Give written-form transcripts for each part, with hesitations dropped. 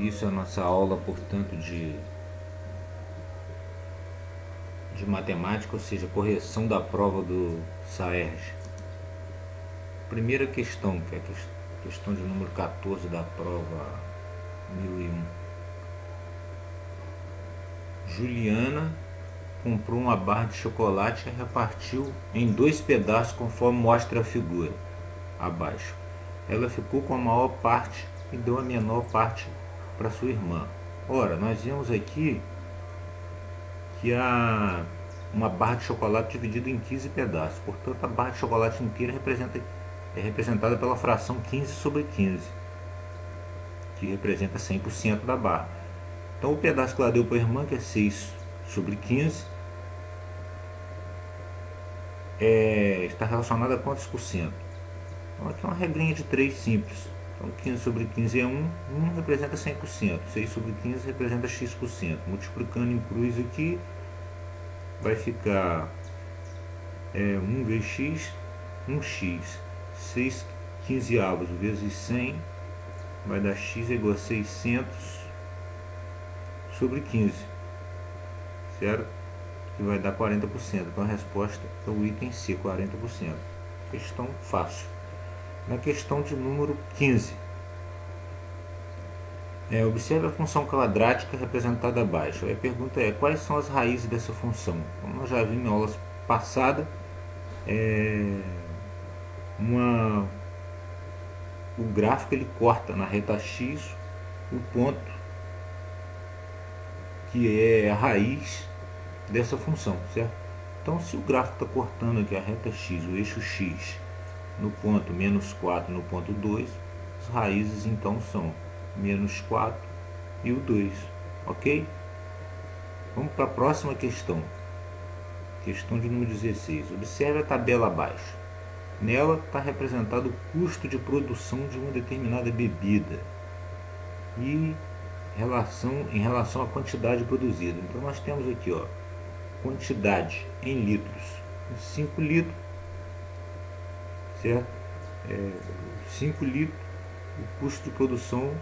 início à nossa aula, portanto, de matemática, ou seja, correção da prova do SAERJ. Primeira questão, que é a questão de número 14 da prova 1001. Juliana comprou uma barra de chocolate e repartiu em 2 pedaços conforme mostra a figura abaixo. Ela ficou com a maior parte e deu a menor parte para sua irmã. Ora, nós vemos aqui que há uma barra de chocolate dividida em 15 pedaços. Portanto, a barra de chocolate inteira é representada pela fração 15 sobre 15, que representa 100% da barra. Então, o pedaço que ela deu para a irmã, que é 6 sobre 15, está relacionado a quantos por cento? Então, aqui é uma regrinha de 3 simples. Então, 15 sobre 15 é 1, 1 representa 100%, 6 sobre 15 representa x%. Multiplicando em cruz aqui, vai ficar 1 vezes x, 1x. 6 quinzeavos vezes 100 vai dar x igual a 600 sobre 15, certo? Que vai dar 40%. Então a resposta é o item C, 40%. Questão fácil. Na questão de número 15, observe a função quadrática representada abaixo. A pergunta é: quais são as raízes dessa função? Como nós já vimos em aulas passadas, o gráfico ele corta na reta x o ponto que é a raiz dessa função, certo? Então, se o gráfico está cortando aqui a reta x, o eixo x, no ponto menos 4, no ponto 2, as raízes então são menos 4 e o 2, ok? Vamos para a próxima questão. Questão de número 16. Observe a tabela abaixo. Nela está representado o custo de produção de uma determinada bebida e em relação à quantidade produzida. Então nós temos aqui, quantidade em litros, 5 litros, certo? 5 litros, o custo de produção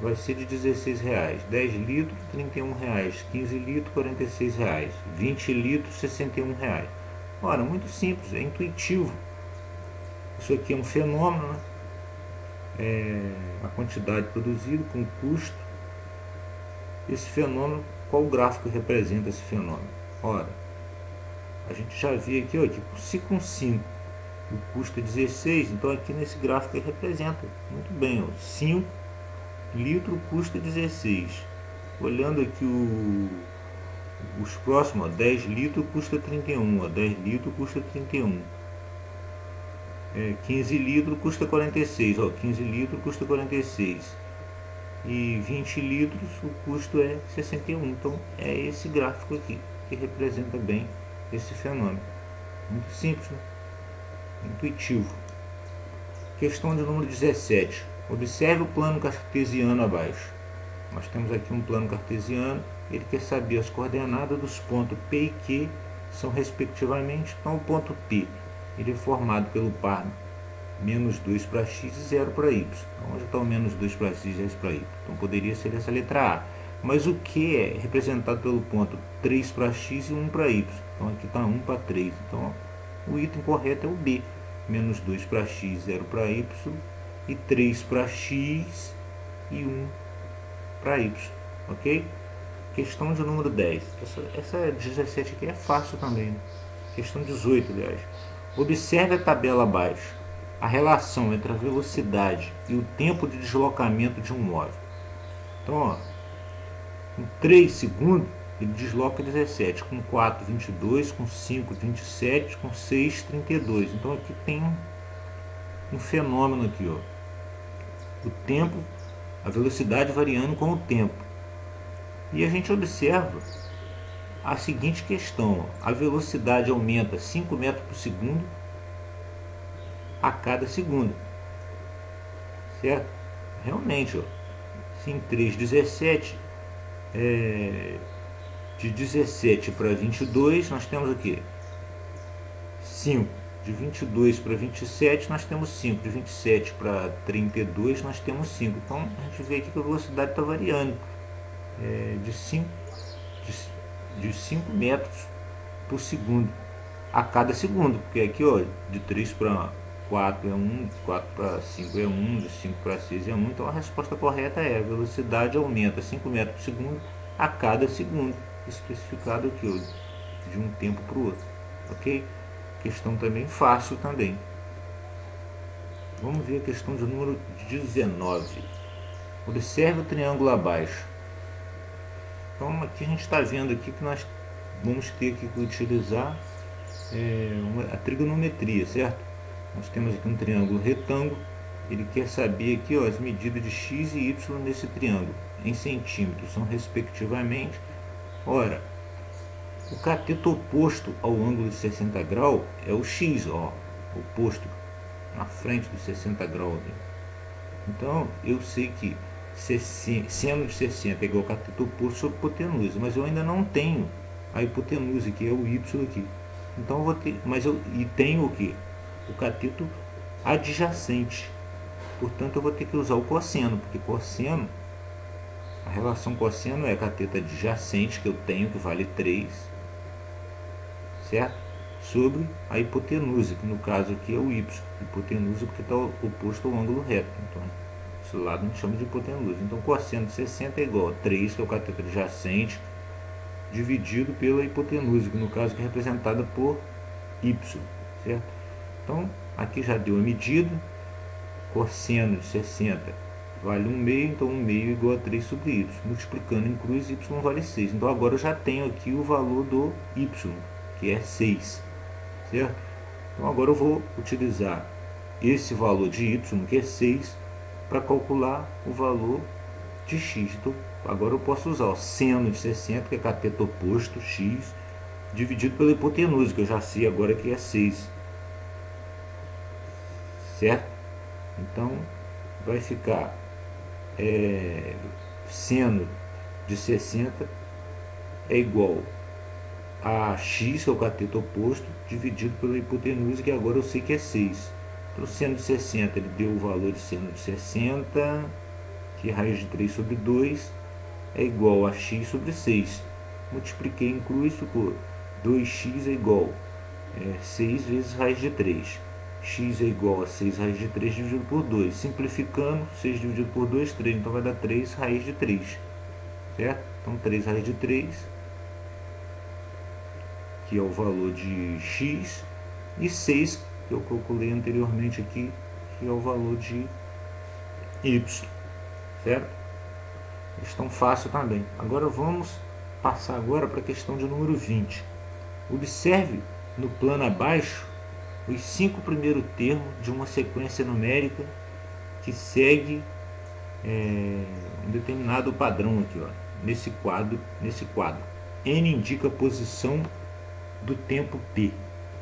vai ser de R$16, 10 litros, R$31, 15 litros, R$46, 20 litros, R$61. Ora, muito simples, é intuitivo. Isso aqui é um fenômeno, né? A quantidade produzida com o custo. Esse fenômeno, qual gráfico representa esse fenômeno? Ora, a gente já viu aqui, que se com 5 o custo é 16, então aqui nesse gráfico ele representa muito bem, 5 litros custa 16. Olhando aqui os próximos, 10 litros custa 31, 10 litros custa 31. 15 litros custa 46, 15 litros custa 46. E 20 litros o custo é 61. Então é esse gráfico aqui que representa bem esse fenômeno. Muito simples, né? Intuitivo. Questão de número 17. Observe o plano cartesiano abaixo. Nós temos aqui um plano cartesiano. Ele quer saber as coordenadas dos pontos P e Q, são respectivamente. Então o ponto P ele é formado pelo par menos 2 para x e 0 para y. Então onde está o menos 2 para x e 0 para y? Então poderia ser essa letra A. Mas o Q é representado pelo ponto 3 para x e 1 para y. Então aqui está 1 para 3. Então o item correto é o B. Menos 2 para x, 0 para y. E 3 para x e 1 para y. Ok? Questão de número 10. Essa 17 aqui é fácil também, né? Questão 18, aliás. Observe a tabela abaixo. A relação entre a velocidade e o tempo de deslocamento de um móvel. Então, com 3 segundos, ele desloca 17. Com 4, 22. Com 5, 27. Com 6, 32. Então, aqui tem um fenômeno aqui, o tempo, a velocidade variando com o tempo. E a gente observa a seguinte questão: a velocidade aumenta 5 metros por segundo a cada segundo, certo? Realmente, se em 3, 17, de 17 para 22, nós temos o que? 5. De 22 para 27 nós temos 5. De 27 para 32 nós temos 5. Então a gente vê aqui que a velocidade está variando de 5 metros por segundo a cada segundo. Porque aqui, ó, de 3 para 4 é 1, de 4 para 5 é 1, de 5 para 6 é 1. Então a resposta correta é: a velocidade aumenta 5 metros por segundo a cada segundo, especificado aqui, ó, de um tempo para o outro. Ok? Questão também fácil também. Vamos ver a questão de número 19. Observe o triângulo abaixo. Então aqui a gente está vendo aqui que nós vamos ter que utilizar a trigonometria, certo? Nós temos aqui um triângulo retângulo. Ele quer saber aqui, ó, as medidas de x e y nesse triângulo em centímetros, são respectivamente. Ora, o cateto oposto ao ângulo de 60 graus é o x, ó, oposto na frente dos 60 graus. Então eu sei que seno de 60 é igual ao cateto oposto sobre hipotenusa, mas eu ainda não tenho a hipotenusa, que é o y aqui. Então eu vou ter, e tenho o que? O cateto adjacente. Portanto eu vou ter que usar o cosseno, porque cosseno, a relação cosseno é cateto adjacente, que eu tenho, que vale 3, certo? Sobre a hipotenusa, que no caso aqui é o y. Hipotenusa porque está oposto ao ângulo reto. Então esse lado a gente chama de hipotenusa. Então cosseno de 60 é igual a 3, que é o cateto adjacente, dividido pela hipotenusa, que no caso é representada por y, certo? Então aqui já deu a medida. Cosseno de 60 vale 1/2, então 1/2 igual a 3 sobre y. Multiplicando em cruz, y vale 6. Então agora eu já tenho aqui o valor do y, que é 6, certo? Então agora eu vou utilizar esse valor de y, que é 6, para calcular o valor de x. Então agora eu posso usar o seno de 60, que é cateto oposto, x, dividido pela hipotenusa, que eu já sei agora que é 6, certo? Então vai ficar seno de 60 é igual a x, que é o cateto oposto, dividido pela hipotenusa, que agora eu sei que é 6. Então seno de 60, ele deu o valor de seno de 60, que raiz de 3 sobre 2 é igual a x sobre 6. Multipliquei em cruz, ficou 2x é igual a 6 vezes raiz de 3. X é igual a 6 raiz de 3 dividido por 2. Simplificando, 6 dividido por 2, 3. Então vai dar 3 raiz de 3. Certo? Então 3 raiz de 3, que é o valor de x. E 6, que eu calculei anteriormente aqui, que é o valor de y. Certo? Questão fácil também. Agora vamos passar agora para a questão de número 20. Observe no plano abaixo os 5 primeiros termos de uma sequência numérica que segue um determinado padrão aqui, ó, nesse quadro. N indica a posição do tempo P.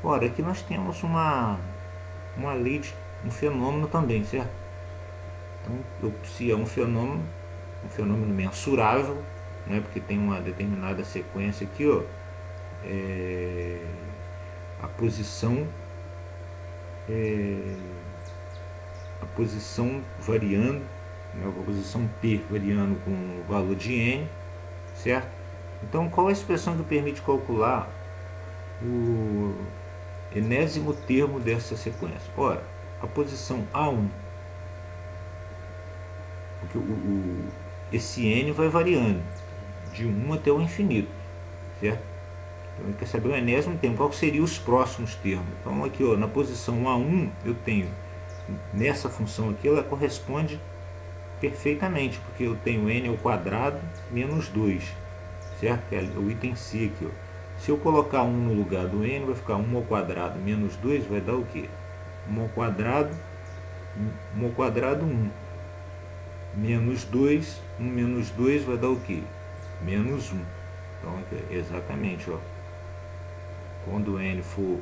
Ora, aqui nós temos uma lei, um fenômeno também, certo? Então, se é um fenômeno mensurável, né, porque tem uma determinada sequência aqui, ó, a posição variando, né, a posição P variando com o valor de N, certo? Então qual é a expressão que permite calcular o enésimo termo dessa sequência? Ora, a posição A1, porque esse N vai variando de 1 até o infinito, certo? Então ele quer saber o enésimo termo, qual seriam os próximos termos. Então aqui, ó, na posição A1 eu tenho, nessa função aqui, ela corresponde perfeitamente, porque eu tenho n ao quadrado menos 2, certo? Que é o item C aqui, ó. Se eu colocar 1 no lugar do n, vai ficar 1 ao quadrado menos 2, vai dar o quê? 1 ao quadrado 1, menos 2, 1 menos 2 vai dar o quê? Menos 1. Então exatamente, ó, quando n for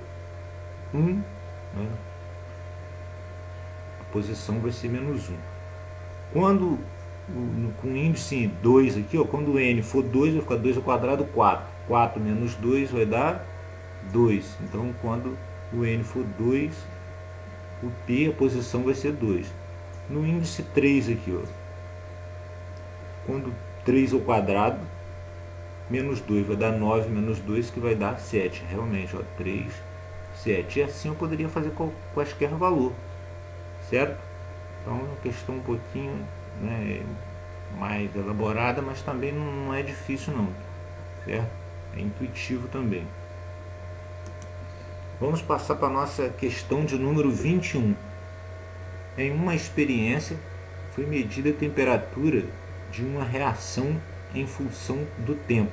1, né, a posição vai ser menos 1. Quando com índice 2 aqui, ó, quando n for 2, vai ficar 2 ao quadrado 4. 4 menos 2 vai dar 2. Então quando o N for 2, o P, a posição vai ser 2. No índice 3 aqui, ó, quando 3 ao quadrado, menos 2 vai dar 9 menos 2, que vai dar 7. Realmente, ó, 3, 7. E assim eu poderia fazer quaisquer valor, certo? Então é uma questão um pouquinho, né, mais elaborada, mas também não é difícil não, certo? É intuitivo também. Vamos passar para a nossa questão de número 21. Em uma experiência, foi medida a temperatura de uma reação em função do tempo.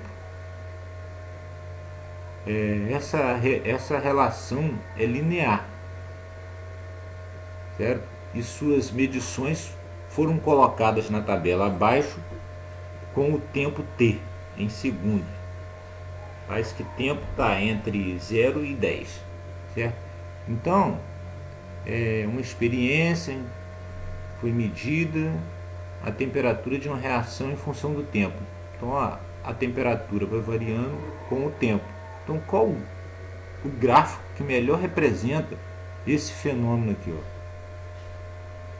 Essa relação é linear, certo? E suas medições foram colocadas na tabela abaixo com o tempo t em segundos. Faz que tempo está entre 0 e 10, certo? Então, uma experiência, foi medida a temperatura de uma reação em função do tempo. Então, ó, a temperatura vai variando com o tempo. Então, qual o gráfico que melhor representa esse fenômeno aqui, ó?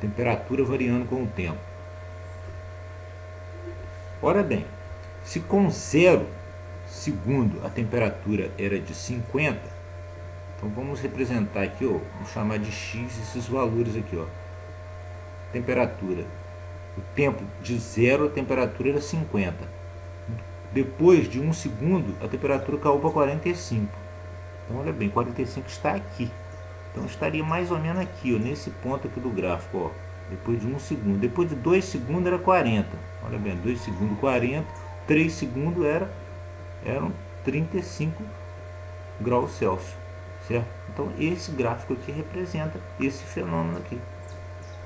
Temperatura variando com o tempo. Ora bem, se com 0 segundo a temperatura era de 50, então vamos representar aqui, ó, vamos chamar de x esses valores aqui, ó. Temperatura, o tempo de 0 a temperatura era 50. Depois de 1 segundo a temperatura caiu para 45. Então olha bem, 45 está aqui. Então estaria mais ou menos aqui, ó, nesse ponto aqui do gráfico, ó. Depois de 1 segundo. Depois de 2 segundos era 40. Olha bem, 2 segundos 40. 3 segundos eram 35 graus Celsius, certo? Então esse gráfico aqui representa esse fenômeno aqui,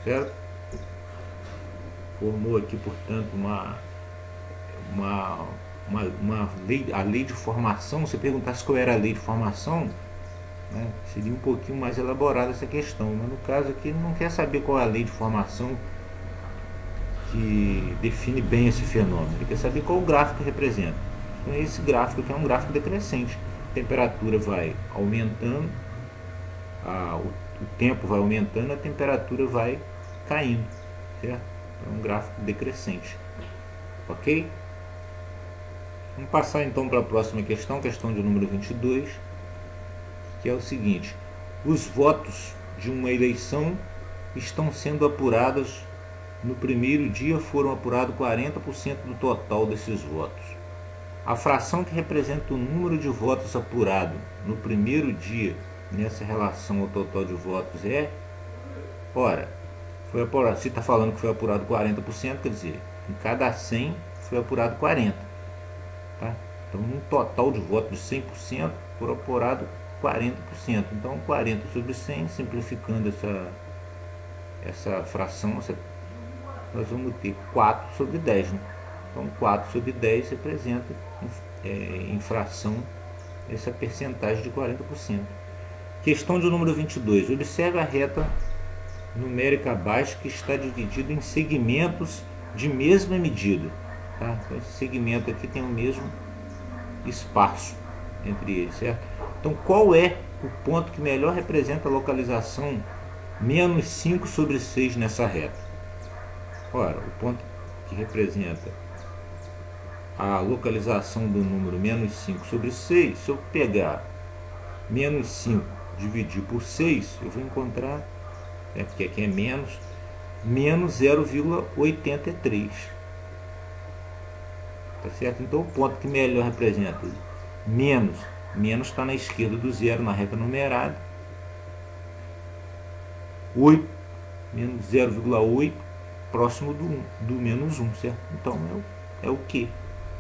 certo? Formou aqui, portanto, a lei de formação. Se perguntasse qual era a lei de formação, né, seria um pouquinho mais elaborada essa questão, mas no caso aqui ele não quer saber qual é a lei de formação que define bem esse fenômeno, ele quer saber qual o gráfico representa. Então esse gráfico aqui é um gráfico decrescente, a temperatura vai aumentando, o tempo vai aumentando, a temperatura vai caindo, certo? É um gráfico decrescente, ok? Vamos passar então para a próxima questão, questão de número 22, que é o seguinte: os votos de uma eleição estão sendo apurados. No primeiro dia foram apurados 40% do total desses votos. A fração que representa o número de votos apurado no primeiro dia nessa relação ao total de votos é, ora, foi apurado, se está falando que foi apurado 40%, quer dizer, em cada 100 foi apurado 40. Tá? Então, num total de votos de 100%, foram apurados 40%. Então, 40 sobre 100, simplificando essa fração, nós vamos ter 4 sobre 10. Né? Então, 4 sobre 10 representa em fração essa percentagem de 40%. Questão de número 22. Observe a reta numérica abaixo que está dividida em segmentos de mesma medida. Tá? Então, esse segmento aqui tem o mesmo espaço entre eles, certo? Então, qual é o ponto que melhor representa a localização menos 5 sobre 6 nessa reta? Ora, o ponto que representa a localização do número menos 5 sobre 6, se eu pegar menos 5 dividir por 6, eu vou encontrar, porque aqui é menos 0,83. Tá certo? Então o ponto que melhor representa menos está na esquerda do zero na reta numerada, 8, menos 0,8 próximo do menos 1, certo? Então é o que?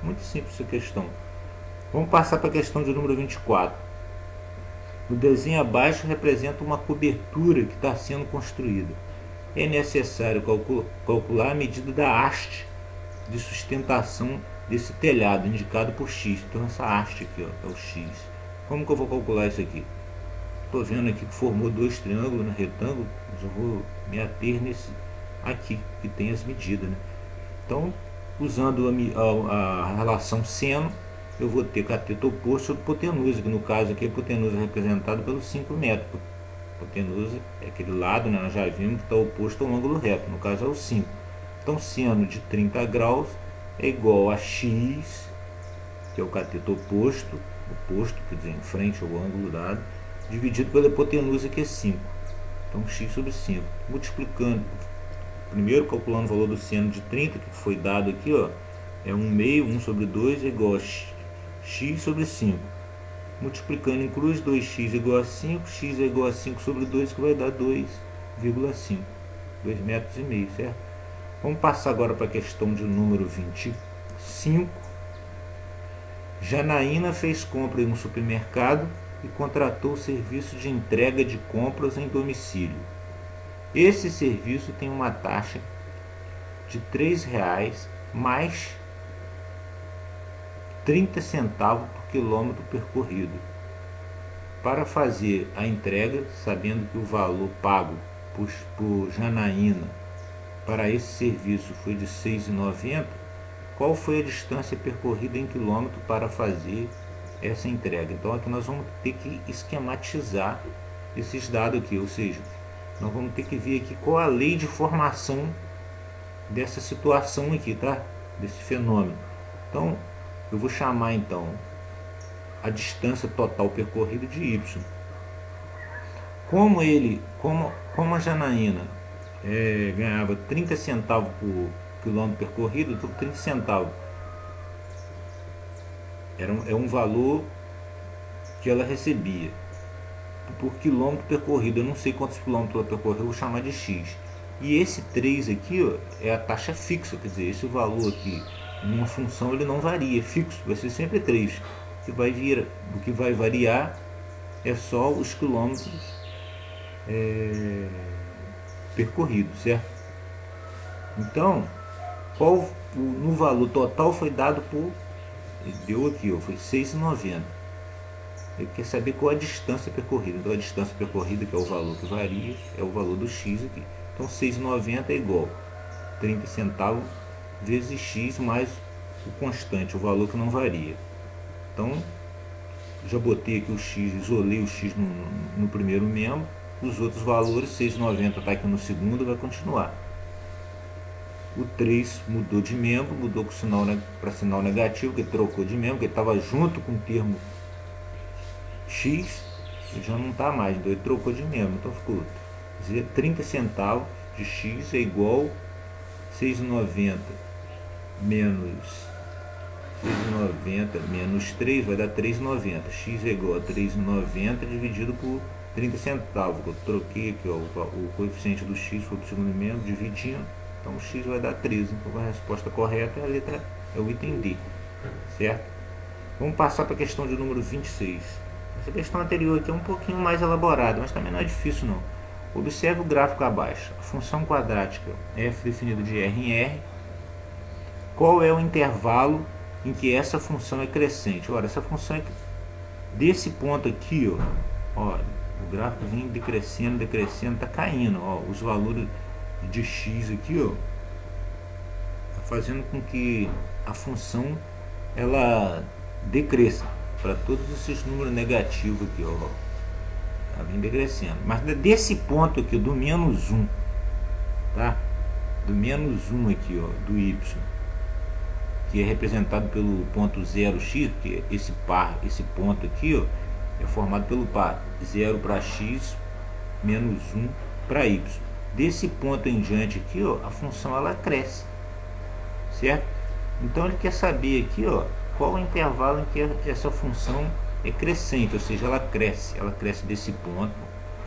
Muito simples essa questão. Vamos passar para a questão de número 24. O desenho abaixo representa uma cobertura que está sendo construída. É necessário calcular a medida da haste de sustentação desse telhado, indicado por X. Então essa haste aqui, ó, é o X. Como que eu vou calcular isso aqui? Estou vendo aqui que formou dois triângulos, né, retângulo, mas eu vou me ater nesse aqui, que tem as medidas. Né? Então, usando a relação seno, eu vou ter cateto oposto sobre hipotenusa, que no caso aqui a hipotenusa é representada pelos 5 metros. Hipotenusa é aquele lado, né, nós já vimos que está oposto ao ângulo reto, no caso é o 5. Então seno de 30 graus é igual a x, que é o cateto oposto, quer dizer, em frente ao ângulo dado, dividido pela hipotenusa, que é 5. Então x sobre 5. Multiplicando, primeiro calculando o valor do seno de 30, que foi dado aqui, ó, é 1 meio, 1 sobre 2 é igual a x sobre 5. Multiplicando em cruz, 2x é igual a 5, x é igual a 5 sobre 2, que vai dar 2,5. 2,5 metros, certo? Vamos passar agora para a questão de número 25. Janaína fez compra em um supermercado e contratou o serviço de entrega de compras em domicílio. Esse serviço tem uma taxa de R$ 3,00 mais 30 centavos por quilômetro percorrido. Para fazer a entrega, sabendo que o valor pago por Janaína para esse serviço foi de R$ 6,90, qual foi a distância percorrida em quilômetro para fazer essa entrega? Então aqui nós vamos ter que esquematizar esses dados aqui, ou seja, nós vamos ter que ver aqui qual a lei de formação dessa situação aqui, tá? Desse fenômeno. Então eu vou chamar então a distância total percorrida de y. Como a Janaína ganhava 30 centavos por quilômetro percorrido, então 30 centavos é um valor que ela recebia por quilômetro percorrido. Eu não sei quantos quilômetros ela percorreu, eu vou chamar de x. E esse 3 aqui, ó, é a taxa fixa, quer dizer, esse valor aqui numa função ele não varia, é fixo, vai ser sempre 3. O que vai variar é só os quilômetros percorridos, certo? Então, no valor total foi dado por, deu aqui, ó, foi 6,90. Ele quer saber qual a distância percorrida. Então a distância percorrida, que é o valor que varia, é o valor do x aqui. Então 6,90 é igual a 30 centavos vezes x mais o constante, o valor que não varia. Então já botei aqui o x, isolei o x no primeiro membro. Os outros valores, 6,90 está aqui no segundo, vai continuar. O 3 mudou de membro, mudou para sinal negativo, que trocou de membro, que estava junto com o termo x, ele já não está mais, então ele trocou de membro. Então ficou 30 centavos de x é igual 6,90 menos 3 vai dar 3,90. X é igual a 3,90 dividido por 30 centavos. Eu troquei aqui, ó, o coeficiente do x foi para o segundo membro, dividindo. Então o x vai dar 13. Então a resposta correta é o item D. Certo? Vamos passar para a questão de número 26. Essa questão anterior aqui é um pouquinho mais elaborada, mas também não é difícil não. Observe o gráfico abaixo. A função quadrática f definida de r em r. Qual é o intervalo em que essa função é crescente? Ora, essa função é desse ponto aqui, ó, o gráfico vem decrescendo, está caindo, ó, os valores de x aqui, ó, tá fazendo com que a função ela decresça para todos esses números negativos aqui, ó, ela vem decrescendo. Mas desse ponto aqui, do menos 1, tá? Do menos 1 aqui, ó, do y, que é representado pelo ponto 0x, que esse ponto aqui, ó, é formado pelo par 0 para x menos 1 para y. Desse ponto em diante aqui, ó, a função ela cresce, certo? Então ele quer saber aqui, ó, qual o intervalo em que essa função é crescente, ou seja, ela cresce desse ponto,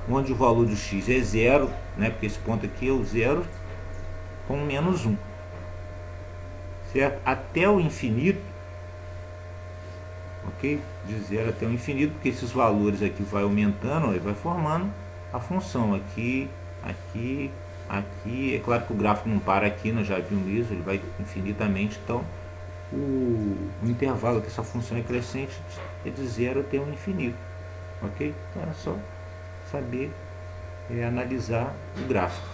onde o valor do x é 0, né, porque esse ponto aqui é o 0 com menos 1. Certo? Até o infinito, ok? De 0 até o infinito, porque esses valores aqui vai aumentando, e vai formando a função aqui, aqui, aqui. É claro que o gráfico não para aqui, nós já vimos isso, ele vai infinitamente. Então o intervalo que essa função é crescente é de 0 até o infinito, ok? Então é só saber analisar o gráfico.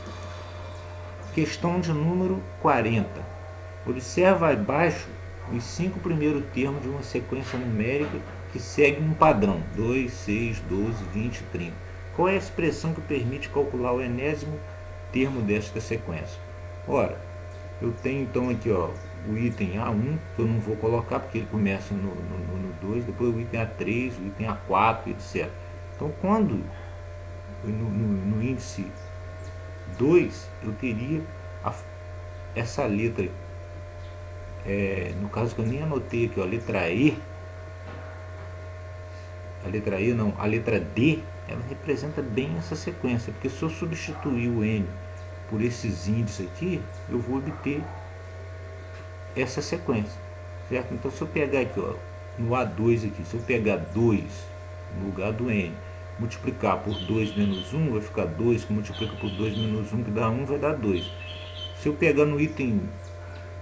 Questão de número 40. Observa abaixo os 5 primeiros termos de uma sequência numérica que segue um padrão: 2, 6, 12, 20, 30. Qual é a expressão que permite calcular o enésimo termo desta sequência? Ora, eu tenho então aqui, ó, o item A1, que eu não vou colocar porque ele começa no 2, depois o item A3, o item A4, etc. Então, quando no índice 2 eu teria essa letra, no caso que eu nem anotei aqui, ó, a letra E, a letra D, ela representa bem essa sequência, porque se eu substituir o N por esses índices aqui, eu vou obter essa sequência, certo? Então, se eu pegar aqui, ó, no A2 aqui, se eu pegar 2 no lugar do N, multiplicar por 2 menos 1, vai ficar 2, que multiplica por 2 menos 1, que dá 1, vai dar 2. Se eu pegar no item,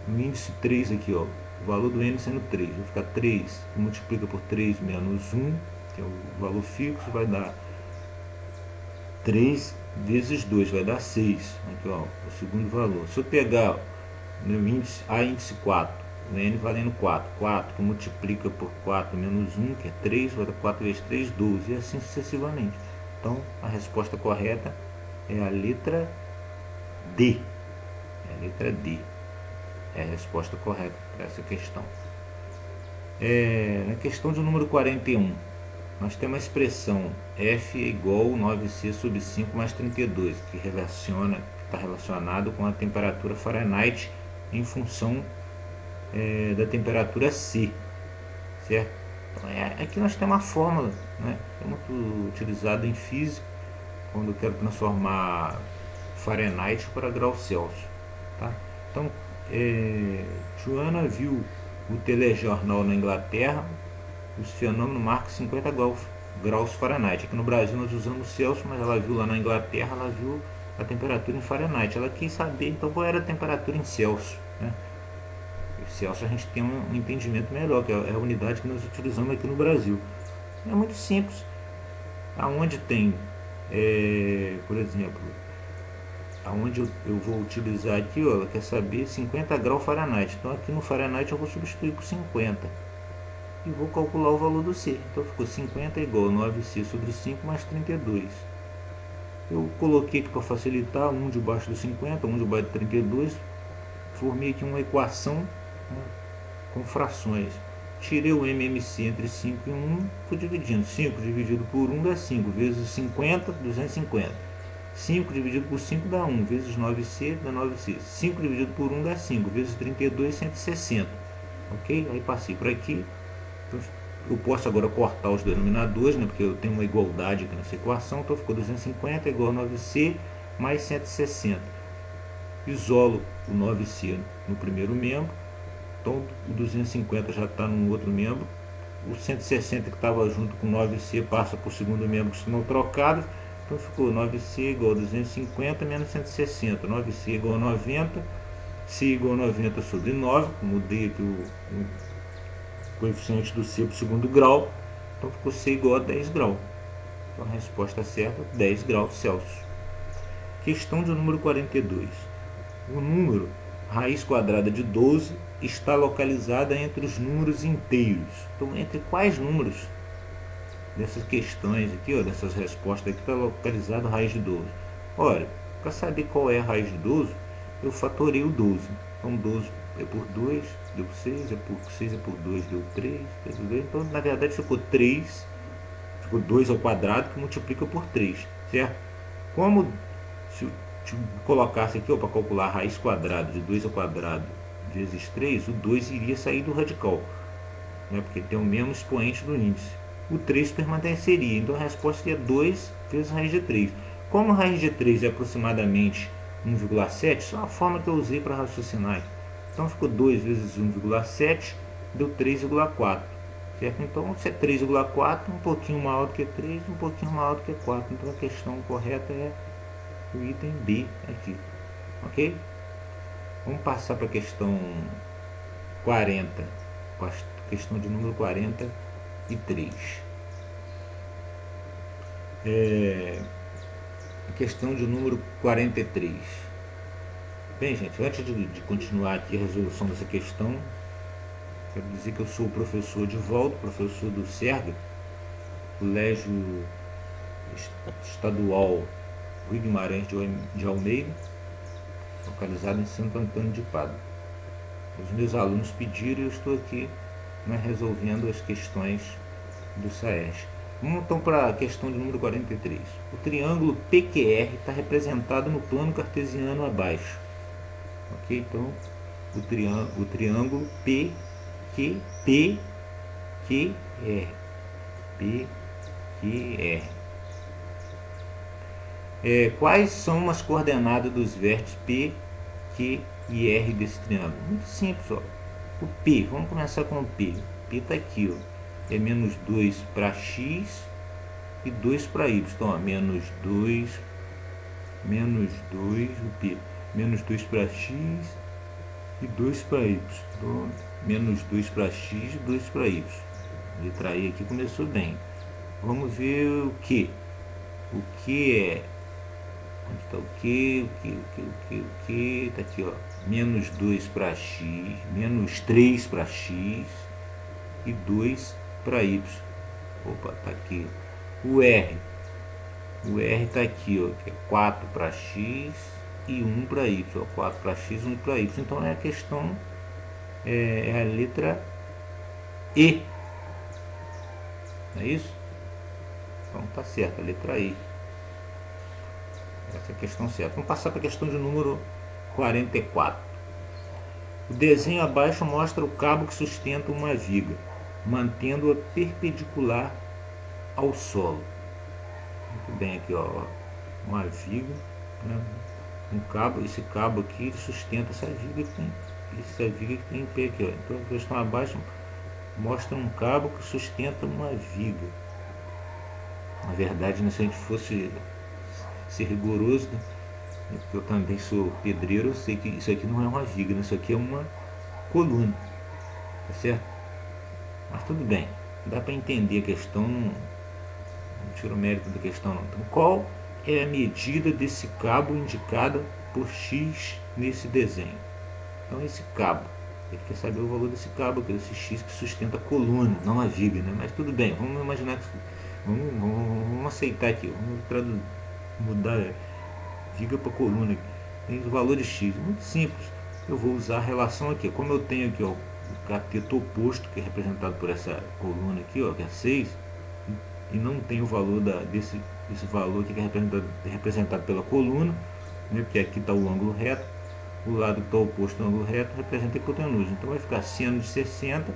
no índice 3 aqui, ó, o valor do N sendo 3, vai ficar 3, que multiplica por 3 menos 1, que é o valor fixo, vai dar 3 vezes 2, vai dar 6. Aqui, ó, o segundo valor. Se eu pegar no índice, índice 4, o N valendo 4, 4 que multiplica por 4 menos 1, que é 3, vai dar 4 vezes 3, 12, e assim sucessivamente. Então, a resposta correta é a letra D. É a letra D. É a resposta correta para essa questão. Na questão de número 41, nós temos a expressão F é igual 9C sobre 5 mais 32, que está relacionado com a temperatura Fahrenheit em função da temperatura C, certo? Então, aqui nós temos uma fórmula, né, que é muito utilizada em física, quando eu quero transformar Fahrenheit para graus Celsius, tá? Então, Joana viu o telejornal na Inglaterra, os fenômenos marcam 50 graus Fahrenheit. Aqui no Brasil nós usamos Celsius, mas ela viu lá na Inglaterra, ela viu a temperatura em Fahrenheit. Ela quis saber então qual era a temperatura em Celsius, né? Em Celsius a gente tem um entendimento melhor, que é a unidade que nós utilizamos aqui no Brasil. É muito simples. Aonde tem, por exemplo, aonde eu vou utilizar aqui, ó, ela quer saber 50 graus Fahrenheit. Então aqui no Fahrenheit eu vou substituir por 50 e vou calcular o valor do C. Então ficou 50 igual a 9C sobre 5 mais 32. Eu coloquei aqui para facilitar 1 debaixo do 50, 1 debaixo do 32. Formei aqui uma equação, né, com frações. Tirei o MMC entre 5 e 1, fui dividindo. 5 dividido por 1 dá 5, vezes 50, 250. 5 dividido por 5 dá 1, vezes 9C dá 9C. 5 dividido por 1 dá 5, vezes 32, 160. Ok? Aí passei por aqui. Eu posso agora cortar os denominadores, né, porque eu tenho uma igualdade aqui nessa equação. Então ficou 250 igual a 9C mais 160. Isolo o 9C no primeiro membro. Então o 250 já está no outro membro. O 160 que estava junto com 9C passa para o segundo membro, que estão trocados. Então ficou 9C igual a 250 menos 160. 9C igual a 90. C igual a 90 sobre 9. Mudei aqui o coeficiente do C para o segundo grau. Então ficou C igual a 10 graus. Então a resposta certa é 10 graus Celsius. Questão de número 42. O número raiz quadrada de 12 está localizada entre os números inteiros. Então, entre quais números dessas questões aqui, ó, dessas respostas aqui, está localizado a raiz de 12? Olha, para saber qual é a raiz de 12, eu fatorei o 12. Então 12 é por 2, deu 6, é por 6 é por 2, deu 3, 3 por 2. Então na verdade ficou 3, ficou 2 ao quadrado, que multiplica por 3, certo? Como se eu colocasse aqui, para calcular a raiz quadrada de 2 ao quadrado vezes 3, o 2 iria sair do radical, né, porque tem o mesmo expoente do índice. O 3 permaneceria, então a resposta seria 2 vezes a raiz de 3. Como a raiz de 3 é aproximadamente 1,7, isso é uma forma que eu usei para raciocinar. Então ficou 2 vezes 1,7, deu 3,4. Certo? Então se é 3,4, um pouquinho maior do que 3, um pouquinho maior do que 4. Então a questão correta é o item B aqui. Ok? Vamos passar para a questão 40. A questão de número 43. A questão de número 43. Bem, gente, antes de continuar aqui a resolução dessa questão, Quero dizer que eu sou o professor de volta, professor do SERGA, Colégio Estadual Rui Guimarães de Almeida, localizado em Santo Antônio de Pádua. Os meus alunos pediram e eu estou aqui, né, resolvendo as questões do SAESC. Vamos então para a questão de número 43. O triângulo PQR está representado no plano cartesiano abaixo. Ok? Então, o triângulo PQR. Quais são as coordenadas dos vértices P, Q e R desse triângulo? Muito simples, ó. O P, vamos começar com o P. O P está aqui, ó. É menos 2 para X e 2 para Y. Então, ó, menos 2, o P. Menos 2 para X e 2 para Y. Então, menos 2 para X e 2 para Y. A letra E aqui começou bem. Vamos ver o Q. O Q é... Onde está o Q? O Q? Está aqui, ó. Menos 2 para X, menos 3 para X e 2 para Y. Opa, está aqui. O R está aqui, ó, que é 4 para X e 1 para Y. Ó, 4 para X, 1 para Y. Então é a questão, é a letra E. Não é isso? Então tá certo, a letra E. Essa é a questão certa. Vamos passar para a questão de número 44. O desenho abaixo mostra o cabo que sustenta uma viga, mantendo-a perpendicular ao solo. Muito bem, aqui, ó, uma viga, né? Um cabo, esse cabo aqui sustenta essa viga que tem em pé aqui, ó. Então a questão abaixo mostra um cabo que sustenta uma viga. Na verdade, né, se a gente fosse ser rigoroso, né, porque eu também sou pedreiro, eu sei que isso aqui não é uma viga, né? Isso aqui é uma coluna, tá certo? Mas tudo bem, dá para entender a questão, não tiro o mérito da questão não. Então, qual é a medida desse cabo indicada por X nesse desenho? Então esse cabo, ele quer saber o valor desse cabo, desse X que sustenta a coluna, não a viga, né? Mas tudo bem, vamos imaginar que vamos aceitar aqui, vamos mudar viga para coluna. Tem o valor de X, muito simples. Eu vou usar a relação aqui, como eu tenho aqui, ó, o cateto oposto, que é representado por essa coluna aqui, ó, que é 6, e não tem o valor desse valor aqui que é representado pela coluna, né, porque aqui está o ângulo reto, o lado que está oposto ao ângulo reto representa a hipotenusa. Então vai ficar seno de 60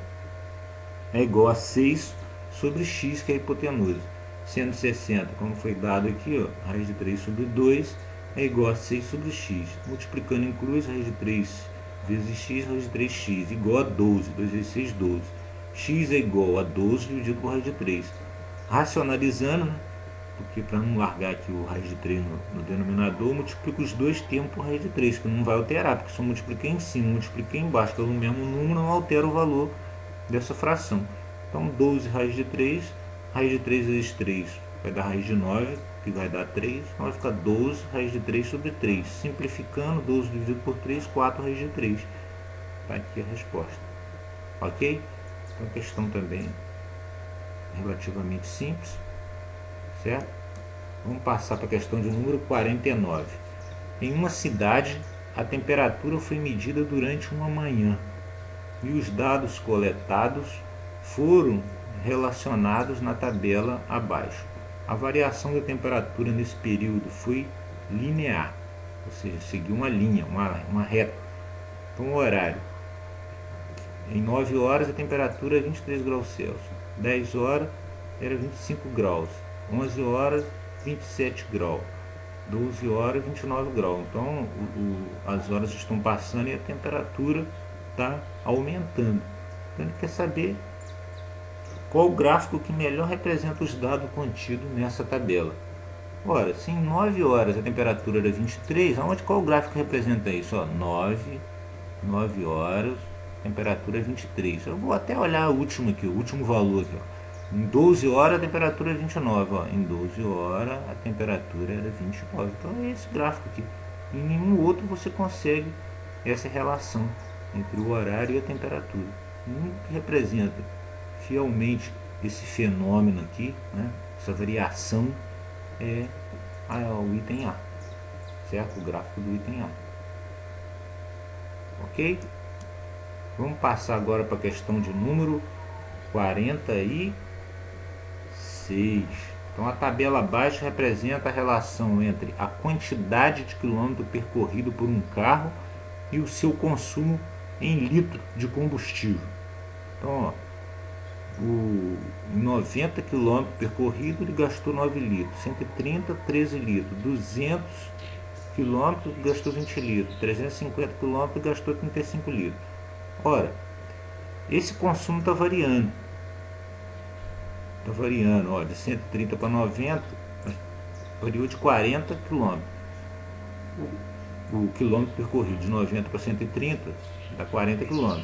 é igual a 6 sobre x, que é a hipotenusa. Seno de 60, como foi dado aqui, ó, raiz de 3 sobre 2 é igual a 6 sobre x. Multiplicando em cruz, raiz de 3 vezes x, raiz de 3x, igual a 12. 2 vezes 6, 12. X é igual a 12 dividido por raiz de 3. Racionalizando, né? Porque para não largar aqui o raiz de 3 no denominador, multiplico os dois termos por raiz de 3, que não vai alterar, porque se eu multipliquei em cima, multipliquei embaixo pelo mesmo número, não altera o valor dessa fração. Então 12 raiz de 3 vezes 3 vai dar raiz de 9, que vai dar 3, então vai ficar 12 raiz de 3 sobre 3. Simplificando, 12 dividido por 3, 4 raiz de 3. Está aqui a resposta. Ok? Então a questão também relativamente simples, certo? Vamos passar para a questão de número 49. Em uma cidade, a temperatura foi medida durante uma manhã e os dados coletados foram relacionados na tabela abaixo. A variação da temperatura nesse período foi linear, ou seja, seguiu uma linha, uma reta. Então o horário: em 9 horas a temperatura é 23 graus Celsius, 10 horas era 25 graus, 11 horas 27 graus, 12 horas 29 graus. Então as horas estão passando e a temperatura está aumentando. Então ele quer saber qual o gráfico que melhor representa os dados contidos nessa tabela. Ora, se em 9 horas a temperatura era 23, qual o gráfico que representa isso? Ó, 9 horas, temperatura é 23. Eu vou até olhar o último aqui, o último valor aqui, ó. Em 12 horas a temperatura é 29, ó. Em 12 horas a temperatura era 29. Então é esse gráfico aqui. Em nenhum outro você consegue essa relação entre o horário e a temperatura. O único que representa fielmente esse fenômeno aqui, né, essa variação, é o item A, certo? O gráfico do item A. Ok? Vamos passar agora para a questão de número 46. Então a tabela abaixo representa a relação entre a quantidade de quilômetro percorrido por um carro e o seu consumo em litro de combustível. Então, ó, 90 km percorrido ele gastou 9 litros, 130, 13 litros, 200 km gastou 20 litros, 350 km gastou 35 litros. Ora, esse consumo está variando. Está variando, ó, de 130 para 90, variou de 40 km. O quilômetro percorrido de 90 para 130 dá 40 km.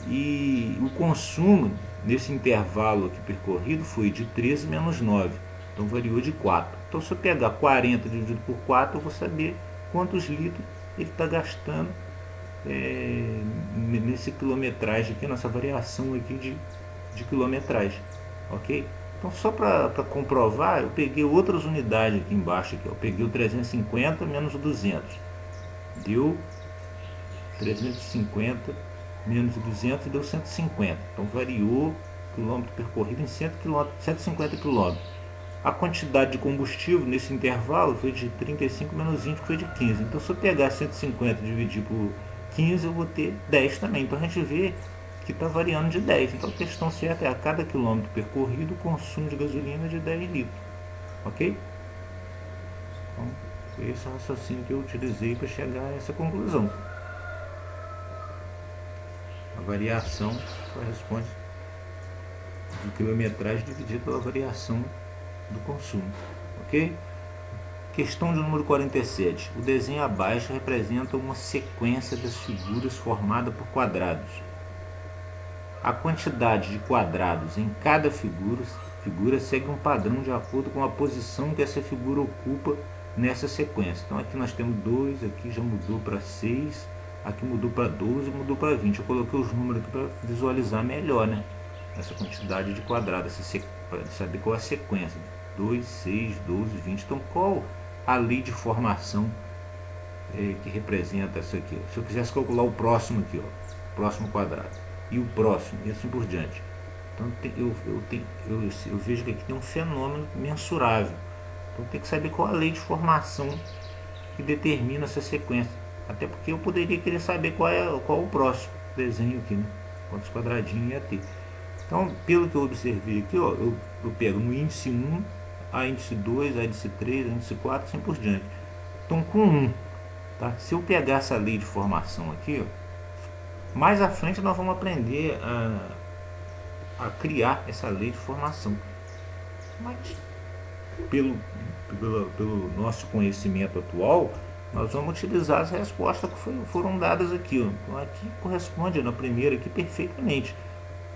E o consumo nesse intervalo aqui percorrido foi de 13 menos 9, então variou de 4. Então se eu pegar 40 dividido por 4, eu vou saber quantos litros ele está gastando nesse quilometragem aqui, nessa variação aqui de quilometragem, ok? Então só para comprovar, eu peguei outras unidades aqui embaixo, aqui, eu peguei o 350 menos o 200, deu 350 menos 200 deu 150. Então variou quilômetro percorrido em 150 km. A quantidade de combustível nesse intervalo foi de 35 menos 20, que foi de 15. Então se eu pegar 150 e dividir por 15, eu vou ter 10 também. Então a gente vê que está variando de 10. Então a questão certa é: a cada quilômetro percorrido, o consumo de gasolina é de 10 litros. Ok? Então foi esse raciocínio que eu utilizei para chegar a essa conclusão. A variação corresponde de quilometragem dividido pela variação do consumo, ok? Questão de número 47. O desenho abaixo representa uma sequência das figuras formada por quadrados. A quantidade de quadrados em cada figura segue um padrão de acordo com a posição que essa figura ocupa nessa sequência. Então aqui nós temos 2, aqui já mudou para 6, aqui mudou para 12, mudou para 20. Eu coloquei os números aqui para visualizar melhor, né? Essa quantidade de quadrados, para saber qual é a sequência. 2, 6, 12, 20. Então qual a lei de formação que representa isso aqui? Se eu quisesse calcular o próximo aqui, ó, próximo quadrado, e o próximo, e assim por diante. Então eu vejo que aqui tem um fenômeno mensurável. Então tem que saber qual a lei de formação que determina essa sequência. Até porque eu poderia querer saber qual o próximo desenho aqui, né? Quantos quadradinhos ia ter. Então, pelo que eu observei aqui, ó, eu pego no índice 1, a índice 2, a índice 3, a índice 4, assim por diante. Então, com 1, tá? Se eu pegar essa lei de formação aqui, ó, mais à frente nós vamos aprender a criar essa lei de formação. Mas, pelo nosso conhecimento atual, nós vamos utilizar as respostas que foram dadas aqui, ó. Então, aqui corresponde na primeira aqui perfeitamente.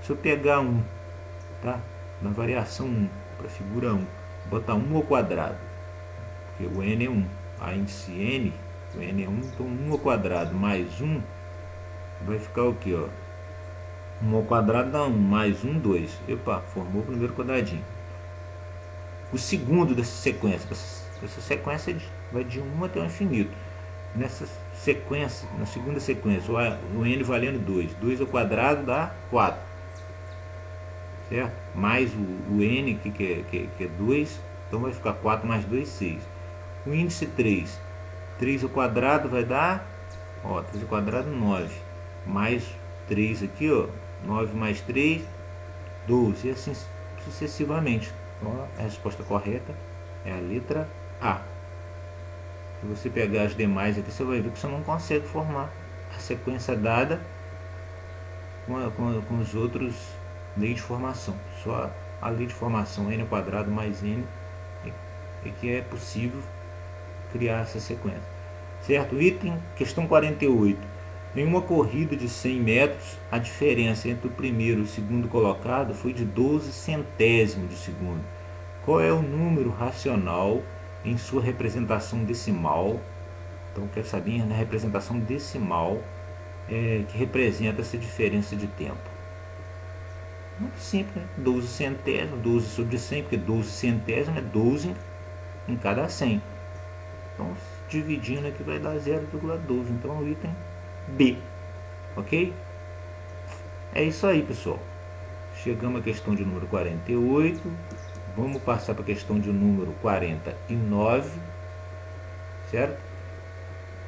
Se eu pegar 1, tá? Na variação 1, para a figura 1, botar 1 ao quadrado, porque o n é 1, a índice n, o n é 1, então 1 ao quadrado mais 1, vai ficar o que, ó? 1 ao quadrado dá 1, mais 1, 2. Epa, formou o primeiro quadradinho. O segundo dessa sequência, essa sequência vai de 1 até o infinito. Nessa sequência, na segunda sequência, o n valendo 2. 2 ao quadrado dá 4. Certo? Mais o n que é 2, então vai ficar 4 mais 2, 6. O índice 3, 3 ao quadrado vai dar, ó, 3 ao quadrado 9, mais 3 aqui, ó, 9 mais 3, 12, e assim sucessivamente. Então a resposta correta é a letra A. Se você pegar as demais aqui, você vai ver que você não consegue formar a sequência dada com os outros lei de formação. Só a lei de formação n ao quadrado mais n é que é possível criar essa sequência. Certo? Item, questão 48. Em uma corrida de 100 metros, a diferença entre o primeiro e o segundo colocado foi de 12 centésimos de segundo. Qual é o número racional em sua representação decimal? Então, quero saber na representação decimal que representa essa diferença de tempo? Muito simples, né? 12 centésimos, 12 sobre 100, porque 12 centésimos é 12 em cada 100. Então, dividindo aqui vai dar 0,12. Então, o item B. Ok? É isso aí, pessoal. Chegamos à questão de número 48. Vamos passar para a questão de número 49. Certo?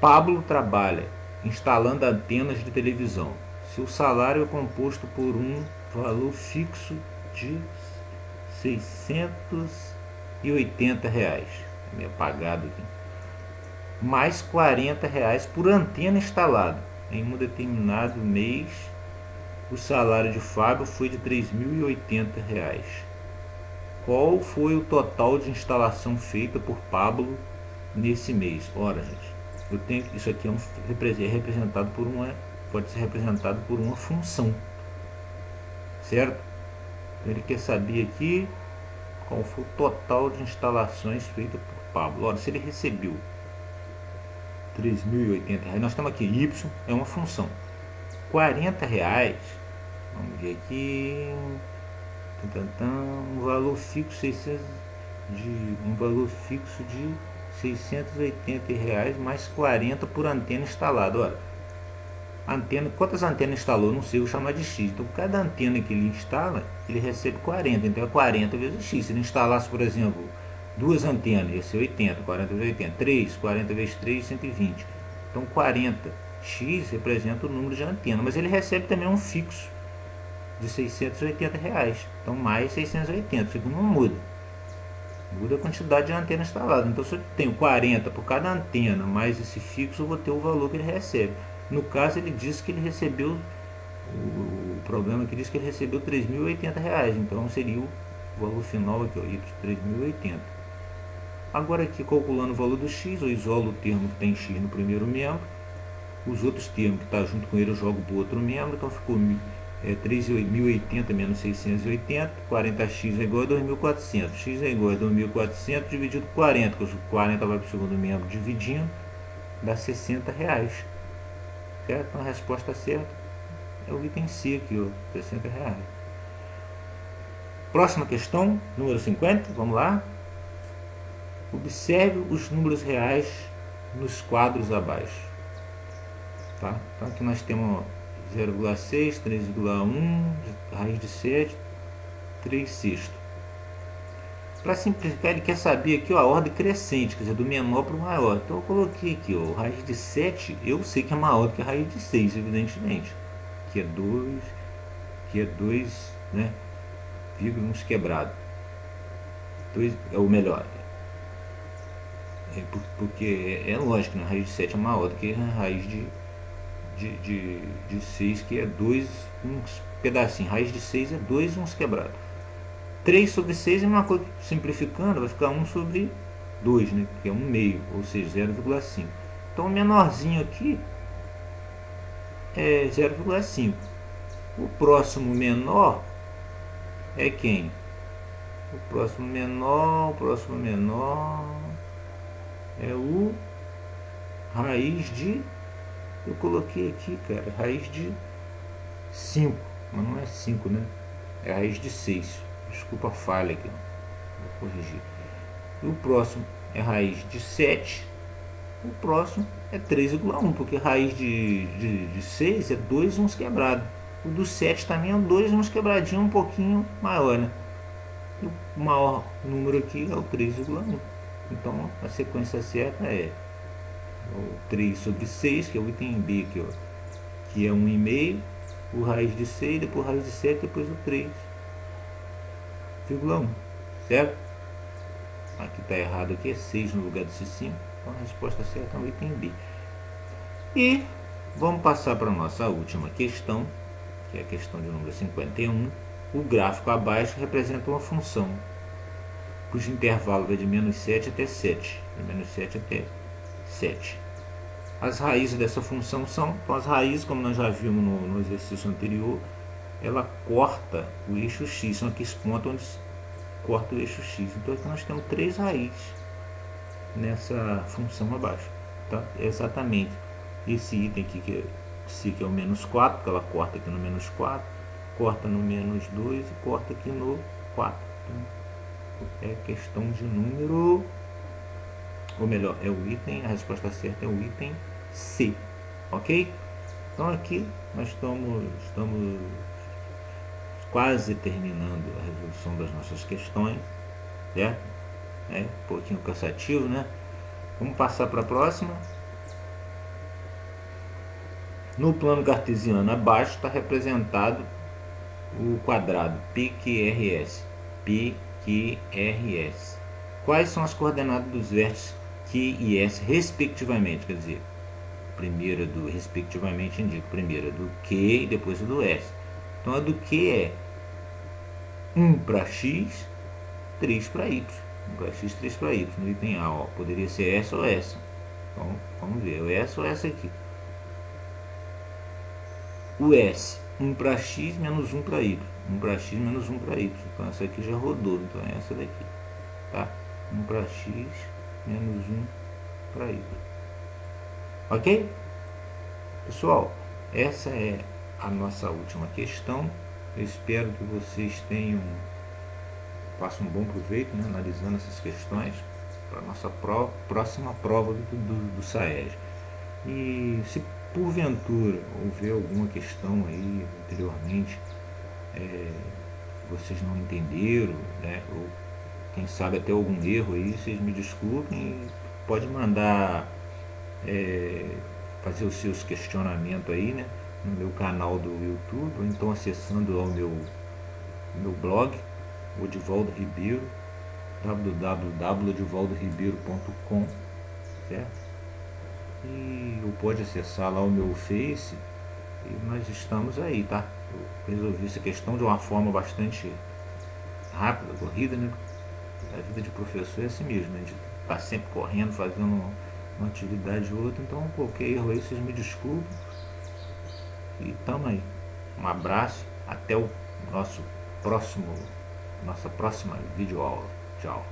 Pablo trabalha instalando antenas de televisão. Seu salário é composto por um valor fixo de R$680. É meio apagado aqui. Mais R$40 por antena instalada. Em um determinado mês, o salário de Fábio foi de R$3.080. Qual foi o total de instalação feita por Pablo nesse mês? Ora, gente, eu tenho isso aqui é representado por pode ser representado por uma função, certo? Ele quer saber aqui qual foi o total de instalações feitas por Pablo. Ora, se ele recebeu R$3.080, nós temos aqui y é uma função. R$40, vamos ver aqui, um valor fixo de R$680 mais 40 por antena instalada. Olha, antena, quantas antenas instalou? Não sei, eu vou chamar de X. Então, cada antena que ele instala, ele recebe 40. Então, é 40 vezes X. Se ele instalasse, por exemplo, duas antenas, ia ser 80. 40 vezes 80. 3, 40 vezes 3, 120. Então, 40x representa o número de antena. Mas ele recebe também um fixo de R$680. Então, mais 680. Isso aqui não muda. Muda a quantidade de antena instalada. Então, se eu tenho 40 por cada antena, mais esse fixo, eu vou ter o valor que ele recebe. No caso, ele disse que ele recebeu, o programa aqui diz que ele recebeu R$3.080. Então, seria o valor final aqui, ó, Y3.080. Agora aqui, calculando o valor do X, eu isolo o termo que tem X no primeiro membro. Os outros termos que está junto com ele eu jogo para o outro membro. Então, ficou 3.080 menos 680, 40x é igual a 2.400, x é igual a 2.400 dividido por 40, que o 40 vai para o segundo membro dividindo, dá R$60, certo? Então a resposta certa é o item C aqui, ó, R$60. Próxima questão, número 50, vamos lá. Observe os números reais nos quadros abaixo. Tá? Então aqui nós temos 0,6, 3,1, raiz de 7, 3 sexto. Para simplificar, ele quer saber aqui ó, a ordem crescente, quer dizer, do menor para o maior. Então eu coloquei aqui, ó, raiz de 7, eu sei que é maior do que a raiz de 6, evidentemente. Que é 2, né, vírgula uns quebrado. 2 é o melhor. Porque é lógico, né, a raiz de 7 é maior do que a raiz de 6, que é 2 uns pedacinhos. Raiz de 6 é 2 uns quebrados. 3 sobre 6 é uma coisa, simplificando, vai ficar 1 sobre 2, né? Que é 1 meio, ou seja, 0,5. Então o menorzinho aqui é 0,5. O próximo menor é quem? O próximo menor é o raiz de, eu coloquei aqui, cara, raiz de 5, mas não é 5, né? É raiz de 6. Desculpa a falha aqui, vou corrigir. E o próximo é raiz de 7. O próximo é 3,1, porque raiz de 6 é 2 uns quebrados. O do 7 também é 2 uns quebradinho um pouquinho maior, né? E o maior número aqui é o 3,1. Então a sequência certa é o 3 sobre 6, que é o item B aqui, ó, que é 1,5, o raiz de 6, depois raiz de 7, depois o 3,1, certo? Aqui está errado, aqui é 6 no lugar de 5, então a resposta certa é o item B. E vamos passar para a nossa última questão, que é a questão de número 51. O gráfico abaixo representa uma função cujo intervalo vai de menos 7 até 7, de menos 7 até 7. As raízes dessa função são, então as raízes, como nós já vimos no exercício anterior, ela corta o eixo X, são aqui os pontos onde corta o eixo X. Então aqui nós temos 3 raízes nessa função abaixo, tá? É exatamente esse item aqui psi, que é o menos 4, porque ela corta aqui no menos 4, corta no menos 2 e corta aqui no 4. Então, é questão de número, ou melhor, é o item, a resposta certa é o item C, ok? Então aqui nós estamos quase terminando a resolução das nossas questões, certo? É um pouquinho cansativo, né? Vamos passar para a próxima. No plano cartesiano abaixo está representado o quadrado PQRS. PQRS. Quais são as coordenadas dos vértices Q e S respectivamente? Quer dizer, primeira do respectivamente indica primeira do Q e depois do S. Então a do Q é 1 para X, 3 para Y. 1 para X, 3 para Y. No item A, ó, poderia ser essa ou essa. Então vamos ver, essa ou essa aqui. O S, 1 para X menos 1 para Y. 1 para X menos 1 para Y. Então essa aqui já rodou, então é essa daqui. Tá? 1 para X menos 1 para Y. Ok? Pessoal, essa é a nossa última questão. Eu espero que vocês façam um bom proveito, né, analisando essas questões para a nossa próxima prova do SAEG. E se porventura houver alguma questão aí anteriormente, vocês não entenderam, né, ou quem sabe até algum erro aí, vocês me desculpem e pode mandar fazer os seus questionamentos aí, né, no meu canal do YouTube, ou então acessando ao meu blog, o Edivaldo Ribeiro, www.edivaldo-ribeiro.com, certo? E ou pode acessar lá o meu Face e nós estamos aí, tá? Eu resolvi essa questão de uma forma bastante rápida, corrida, né? A vida de professor é assim mesmo, né? De estar sempre correndo, fazendo uma atividade ou outra, então qualquer erro aí vocês me desculpem. E tamo aí. Um abraço, até o nossa próxima videoaula. Tchau.